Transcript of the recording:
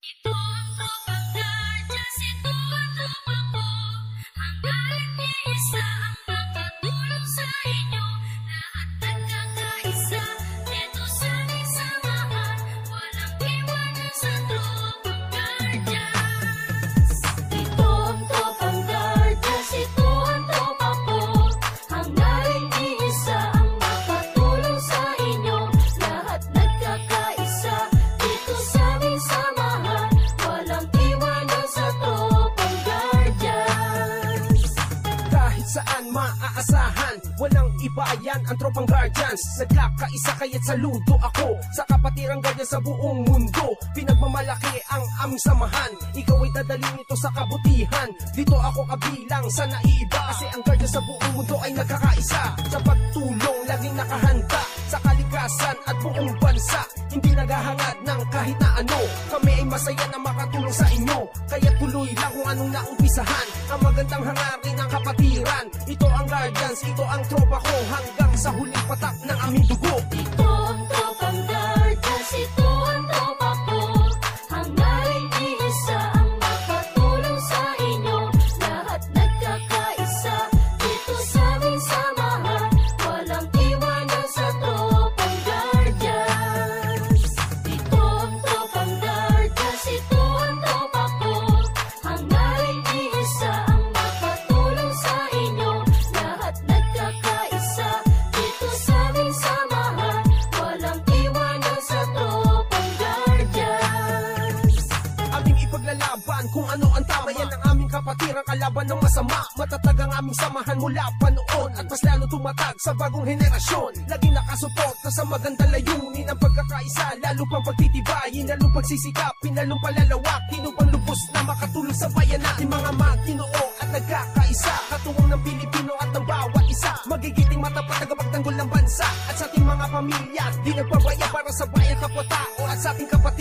Ito ang tropang guardians, ito ang tropa ko. Hanggang iisa ang makatulong sa inyo. Lahat nagkakaisa, dito sa aming samahan. Walang iwanan sa tropang guardians. Ito ang tropang guardians, ito ang tropa ko. Hanggang iisa ang makatulong sa inyo. Lahat nagkakaisa, dito sa aming samahan. Walang iwanan sa tropang guardians. Kahit saan maaasahan, walang iba yan ang tropang guardians. Nagkakaisa kaya't saludo ako sa kapatirang guardian sa buong mundo. Pinagmamalaki ang aming samahan, ikaw ay dadalhin ito sa kabutihan. Dito ako kabilang sa naiiba, kasi ang guardian sa buong mundo ay nagkakaisa. Sa pagtulong laging nakahanda sa kalikasan at buong bansa. Hindi naghahangad ng kahit na ano, kami ay masaya na makatulong sa inyo. Kaya tuloy lang kung anong naumpisahan, ang magandang hangarin ng kapatiran. Ito ang guardians, ito ang tropa ko, hanggang sa huling patak ng aming dugo. Ito ang tropang guardians, ito ang tropa ko. Hanggang iisa ang makatulong sa inyo. Lahat nagkakaisa, dito sa aming samahan. Walang iwanan sa tropang guardians. Ito ang tropang guardians, ito ang tropa ko. Hanggang iisa ang makatulong sa inyo. Lahat nagkakaisa, dito sa aming samahan. Walang iwanan sa tropang guardians. Aming ipaglalaban kung ano ang tama, yan ang aming kapatiran, kalaban ng masama. Matatag ang aming samahan mula pa noon, at mas lalo tumatag sa bagong henerasyon. Laging nakasuporta sa magandang layunin ang pagkakaisa, lalo pang pagtitibayin, lalo pagsisikapin, lalo palalawakin upang lubos na makatulong sa bayan natin. Mga magtinoo at nagkakaisa, katuwang ng Pilipino at ng bawat isa. Magigiting matapat tagapagtanggol ng bansa at sa ating mga pamilya, di nagpabaya para sa bayan, kapwa tao at sa ating kapatid.